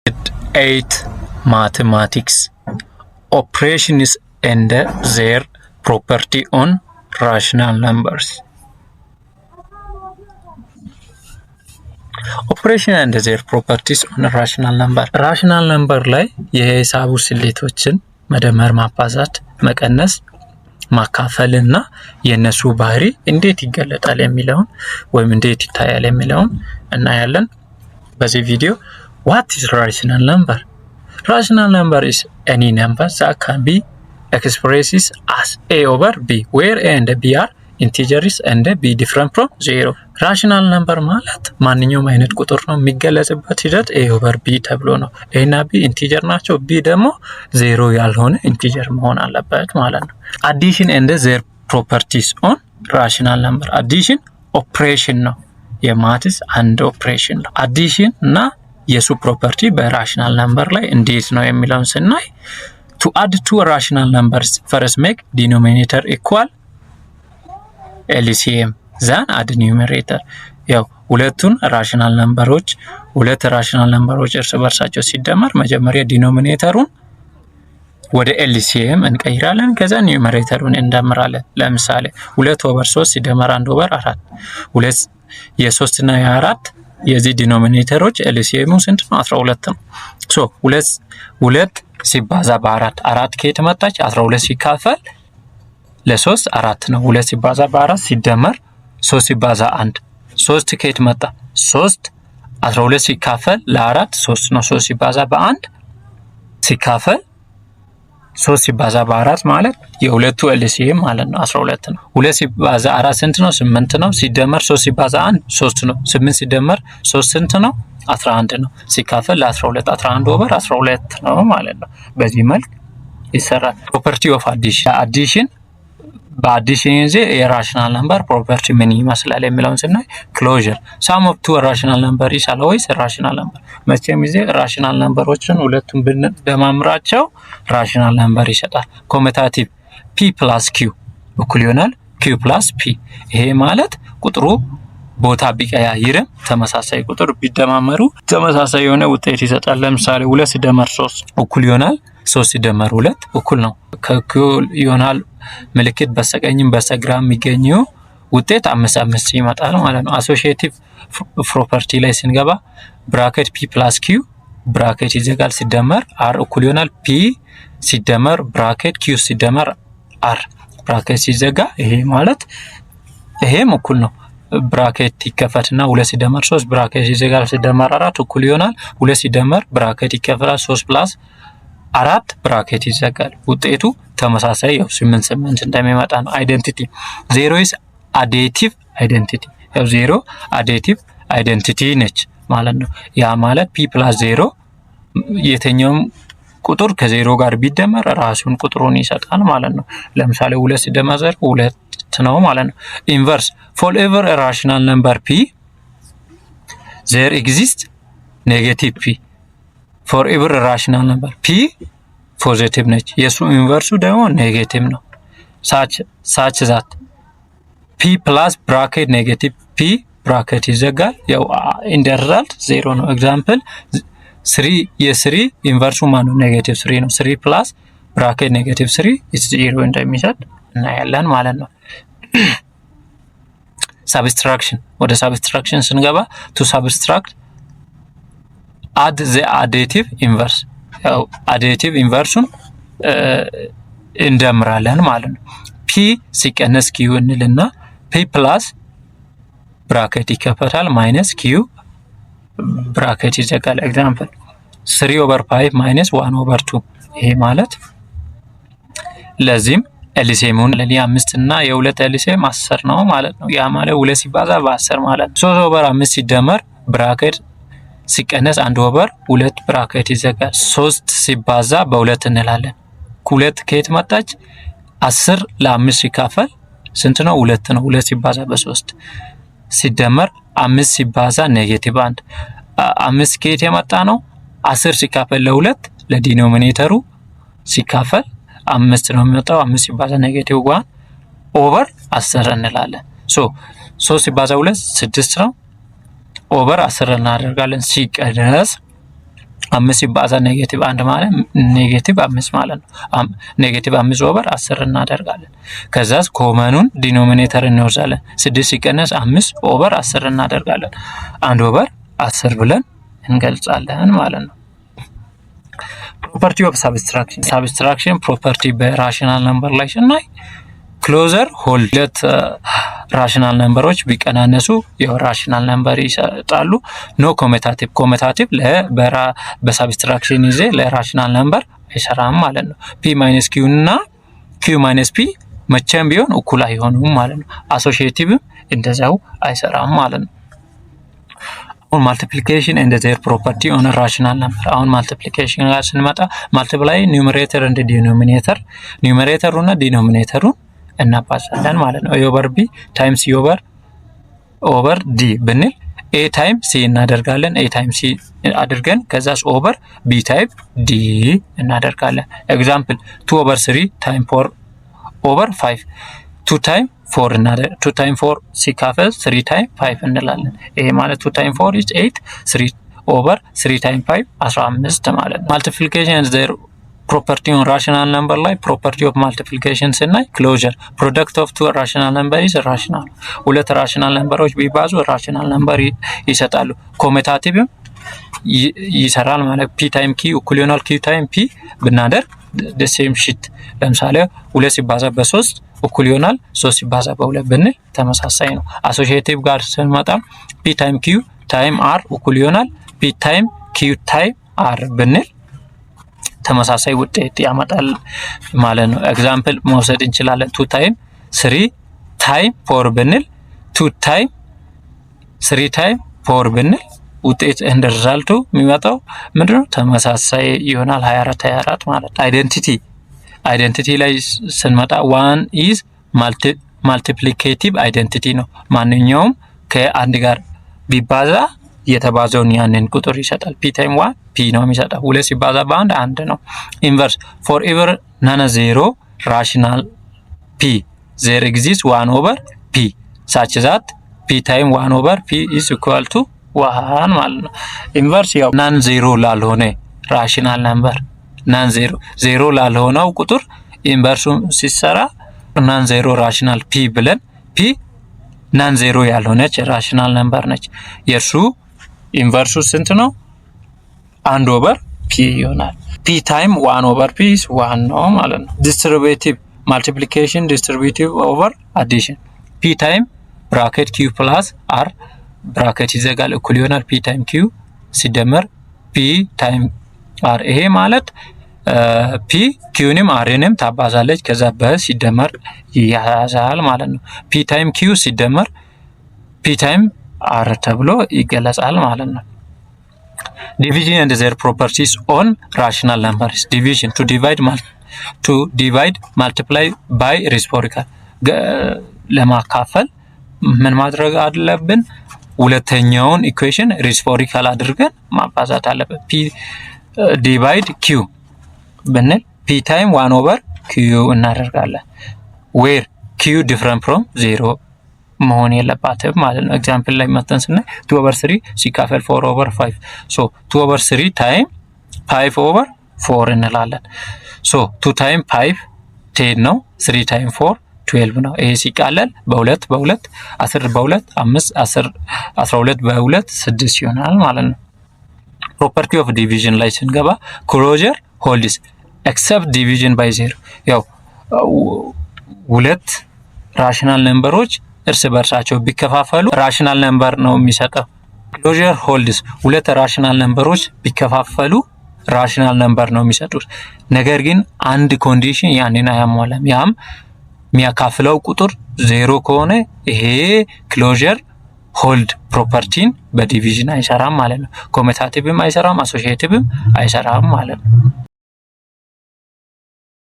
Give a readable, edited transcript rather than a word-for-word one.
8 Mathematics Operations and their property on rational numbers. Operation and their properties on rational number. rational number ላይ የሂሳቡ ስሌቶችን መደመር፣ ማባዛት፣ መቀነስ፣ ማካፈልና የነሱ ባህሪ እንዴት ይገለጣል የሚለውን ወይም እንዴት ይታያል የሚለውን እናያለን በዚህ ቪዲዮ። What is rational number? Rational number is any number that can be expressed as a over b, where a and b are integers and b different from 0. rational number ማለት ማንኛውም አይነት ቁጥር ነው የሚገለጽበት ሂደት a over b ተብሎ ነው። a እና b ኢንቲጀር ናቸው፣ b ደግሞ 0 ያልሆነ ኢንቲጀር መሆን አለበት ማለት ነው። addition and their properties on rational number. addition ኦፕሬሽን ነው፣ የማትስ አንድ ኦፕሬሽን ነው። addition እና የሱ ፕሮፐርቲ በራሽናል ነምበር ላይ እንዴት ነው የሚለውን ስናይ to add two rational numbers first make denominator equal LCM then add numerator. ያው ሁለት ራሽናል ነምበሮች እርስ በርሳቸው ሲደመር መጀመሪያ ዲኖሚኔተሩን ወደ LCM እንቀይራለን፣ ከዛ ኒውመሬተሩን እንደምራለን። ለምሳሌ 2/3 ሲደመር 1/4 2 የ3 እና የ4 የዚህ ዲኖሚኔተሮች LCM ስንት ነው? 12 ነው። ሶ 2 ሲባዛ በ4 4 ከየት መጣች? 12 ሲካፈል ለ3 4 ነው። 2 ሲባዛ በ4 ሲደመር 3 ሲባዛ 1 3 ከየት መጣ? 3 12 ሲካፈል ለ4 3 ነው። 3 ሲባዛ በ1 ሲካፈል 3 ሲባዛ በ4 ማለት የሁለቱ LCM ማለት ነው 12 ነው። 2 ሲባዛ 4 ስንት ነው? 8 ነው። ሲደመር 3 ሲባዛ 1 3 ነው። 8 ሲደመር 3 ስንት ነው? 11 ነው። ሲካፈል ለ12 11/12 ነው ማለት ነው። በዚህ መልክ ይሰራል። ፕሮፐርቲ ኦፍ አዲሽን በአዲሽን ጊዜ የራሽናል ነምበር ፕሮፐርቲ ምን ይመስላል የሚለውን ስናይ ክሎዥር ሳም ኦፍ ቱ ራሽናል ነምበር ኢዝ አልዌይስ ራሽናል ነምበር። መቼም ጊዜ ራሽናል ነምበሮችን ሁለቱም ብንደማምራቸው ራሽናል ነምበር ይሰጣል። ኮሜታቲቭ p + q እኩል ይሆናል q + p። ይሄ ማለት ቁጥሩ ቦታ ቢቀያይርም ተመሳሳይ ቁጥር ቢደማመሩ ተመሳሳይ የሆነ ውጤት ይሰጣል። ለምሳሌ 2 ሲደመር 3 እኩል ይሆናል 3 ሲደመር 2 እኩል ነው። ከእኩል ይሆናል ምልክት በስተቀኝም በስተግራም የሚገኘው ውጤት 5 ይመጣል ማለት ነው። አሶሺዬቲቭ ፕሮፐርቲ ላይ ስንገባ ብራኬት p + q ብራኬት ይዘጋል፣ ሲደመር r እኩል ይሆናል p ሲደመር ብራኬት q ሲደመር r ብራኬት ሲዘጋ ይሄ ማለት ይሄም እኩል ነው። ብራኬት ይከፈትና 2 ሲደመር 3 ብራኬት ይዘጋል፣ ሲደመር 4 እኩል ይሆናል 2 ሲደመር ብራኬት ይከፈላል 3 + 4 ብራኬት ይዘጋል። ውጤቱ ተመሳሳይ ያው 8 እንደሚመጣ ነው። አይደንቲቲ 0 is additive identity። ያው 0 additive identity ነች ማለት ነው። ያ ማለት p + 0 የትኛውም ቁጥር ከ0 ጋር ቢደመር ራሱን ቁጥሩን ይሰጣል ማለት ነው። ለምሳሌ 2 ሲደመር 0 2 ነው ማለት ነው። ኢንቨርስ for every rational number p there exists negative p. for every rational number p ፖዚቲቭ ነች፣ የሱ ኢንቨርሱ ደግሞ ኔጌቲቭ ነው። such that p plus bracket negative p bracket ይዘጋል። ያው in the result 0 ነው። ኤግዛምፕል 3 የ3 ኢንቨርሱ ማነው? ኔጌቲቭ 3 ነው። 3 plus bracket negative 3 is 0 እንደሚሰጥ እናያለን ማለት ነው። subtraction ወደ subtraction ስንገባ to subtract add the additive inverse። ያው additive inverseን እንደምራለን ማለት ነው። p ሲቀነስ q እንልና p plus ብራኬት ይከፈታል ማይነስ q ብራኬት ይዘጋል። ኤግዛምፕል 3/5 - 1/2 ይሄ ማለት ለዚህም LCMውን ለ5 እና የ2 LCM 10 ነው ማለት ነው። ያ ማለት 2 ሲባዛ በ10 ማለት ነው። 3/5 ሲደመር ብራኬት ሲቀነስ 1/2 ብራኬት ይዘጋል። 3 ሲባዛ በ2 እንላለን። 2 ከየት መጣች? 10 ለ5 ሲካፈል ስንት ነው? 2 ነው። 2 ሲባዛ በ3 ሲደመር 5 ሲባዛ -1 5 ከየት የመጣ ነው? 10 ሲካፈል ለ2 ለዲኖሚኔተሩ ሲካፈል 5 ነው የሚመጣው። 5 ሲባዛ -1 ኦቨር 10 እንላለን። 3 ሲባዛ 2 6 ነው ኦቨር 10 እናደርጋለን። ሲቀነስ 5 ሲባዛ ኔጌቲቭ 1 ማለት ኔጌቲቭ 5 ማለት ነው። ኔጌቲቭ 5 ኦቨር 10 እናደርጋለን። ከዛስ ኮመኑን ዲኖሚኔተር እንወስዳለን። 6 ሲቀነስ 5 ኦቨር 10 እናደርጋለን። 1 ኦቨር 10 ብለን እንገልጻለን ማለት ነው። ፕሮፐርቲ ኦፍ ሳብስትራክሽን። ሳብስትራክሽን ፕሮፐርቲ በራሽናል ነምበር ላይ ስናይ ክሎዘር ሆልድ ሁለት ራሽናል ነምበሮች ቢቀናነሱ ያው ራሽናል ነምበር ይሰጣሉ። ኖ ኮሜታቲቭ ኮሜታቲቭ በሳብስትራክሽን ጊዜ ለራሽናል ነምበር አይሰራም ማለት ነው። ፒ ማይነስ ኪው እና ኪው ማይነስ ፒ መቼም ቢሆን እኩል አይሆኑም ማለት ነው። አሶሺዬቲቭም እንደዛው አይሰራም ማለት ነው። አሁን ማልቲፕሊኬሽን ኤንድ ዜር ፕሮፐርቲ ኦን ራሽናል ነምበር። አሁን ማልቲፕሊኬሽን ጋር ስንመጣ ማልቲፕላይ ኒውመሬተር እንደ ዲኖሚኔተር ኒውመሬተሩና ዲኖሚኔተሩን እናባዛለን ማለት ነው። ኤ ኦቨር ቢ ታይምስ ሲ ኦቨር ዲ ብንል ኤ ታይም ሲ እናደርጋለን። ኤ ታይም ሲ አድርገን ከዛስ ኦቨር ቢ ታይም ዲ እናደርጋለን። ኤግዛምፕል 2 ኦቨር 3 ታይም 4 ኦቨር 5 2 ታይም 4 እናደርግ 2 ታይም 4 ሲካፈል 3 ታይም 5 እንላለን። ይሄ ማለት 2 ታይም 4 is 8 3 ኦቨር 3 ታይም 5 15 ማለት ነው። ማልቲፕሊኬሽን and their property on rational number ላይ property of multiplication ስናይ closure product of two rational number is rational። ሁለት rational ነምበሮች ቢባዙ rational number ይሰጣሉ። ኮሜታቲቭም ይሰራል ማለት p ታይም q እኩል ይሆናል q ታይም p ብናደርግ the same shit። ለምሳሌ 2 ሲባዛ በ3 እኩል ይሆናል 3 ሲባዛ በ2 ብንል ተመሳሳይ ነው። አሶሺዬቲቭ ጋር ስንመጣ p ታይም q ታይም r እኩል ይሆናል p ታይም q ታይም r ብንል ተመሳሳይ ውጤት ያመጣል ማለት ነው። ኤግዛምፕል መውሰድ እንችላለን። 2 ታይም 3 ታይም 4 ብንል 2 ታይም 3 ታይም 4 ብንል ውጤት እንደ ሪዛልቱ የሚመጣው ምንድነው? ተመሳሳይ ይሆናል 24 ማለት ነው። አይደንቲቲ ላይ ስንመጣ one is multiplicative identity ነው። ማንኛውም ከአንድ ጋር ቢባዛ የተባዘውን ያንን ቁጥር ይሰጣል። p ታይም 1 p ነው የሚሰጣው። 2 ሲባዛ በአንድ 1 ነው። ኢንቨርስ for ever none zero rational p there exists 1 over p such that p ታይም 1 over p is equal to 1 ማለት ነው። ኢንቨርስ ያው ናን ዜሮ ላልሆነ ራሽናል ነምበር ናን ዜሮ ላልሆነው ቁጥር ኢንቨርሱ ሲሰራ ናን ዜሮ ራሽናል p ብለን p ናን ዜሮ ያልሆነች ራሽናል ነምበር ነች። የሱ ኢንቨርሱ ስንት ነው? 1 ኦቨር p ይሆናል። p ታይም 1 ኦቨር p is 1 ነው ማለት ነው። ዲስትሪቢዩቲቭ ማልቲፕሊኬሽን ዲስትሪቢዩቲቭ ኦቨር አዲሽን p ታይም ብራኬት q ፕላስ r ብራኬት ይዘጋል እኩል ይሆናል p ታይም q ሲደመር p ታይም r። ይሄ ማለት p q ንም r ንም ታባዛለች ከዛ በ ሲደመር ያዛል ማለት ነው። p ታይም q ሲደመር p ታይም r ተብሎ ይገለጻል ማለት ነው። division and their properties on rational numbers። division to divide multiply by reciprocal ለማካፈል ምን ማድረግ አለብን? ሁለተኛውን ኢኩዌሽን ሪሲፕሮካል አድርገን ማባዛት አለብን። p ዲቫይድ q ብንል p ታይም 1 ኦቨር q እናደርጋለን። where q different from 0 መሆን የለባትም ማለት ነው። ኤግዛምፕል ላይ መተን ስናይ 2 ኦቨር 3 ሲካፈል 4 ኦቨር 5 ሶ 2 ኦቨር 3 ታይም 5 ኦቨር 4 እንላለን። ሶ 2 ታይም 5 10 ነው። 3 ታይም 4 12 ነው። ይሄ ሲቃለል በ2 10 በ2 5 10 12 በ2 6 ይሆናል ማለት ነው። ፕሮፐርቲ ኦፍ ዲቪዥን ላይ ስንገባ ክሎዥር ሆልድስ ኤክሰፕት ዲቪዥን ባይ ዜሮ። ያው ሁለት ራሽናል ነምበሮች እርስ በርሳቸው ቢከፋፈሉ ራሽናል ነምበር ነው የሚሰጠው። ክሎዥር ሆልድስ ሁለት ራሽናል ነምበሮች ቢከፋፈሉ ራሽናል ነምበር ነው የሚሰጡት። ነገር ግን አንድ ኮንዲሽን ያንን አያሟላም። ያም የሚያካፍለው ቁጥር 0 ከሆነ ይሄ ክሎዥር ሆልድ ፕሮፐርቲን በዲቪዥን አይሰራም ማለት ነው። ኮሜታቲቭም አይሰራም፣ አሶሺዬቲቭም አይሰራም ማለት ነው።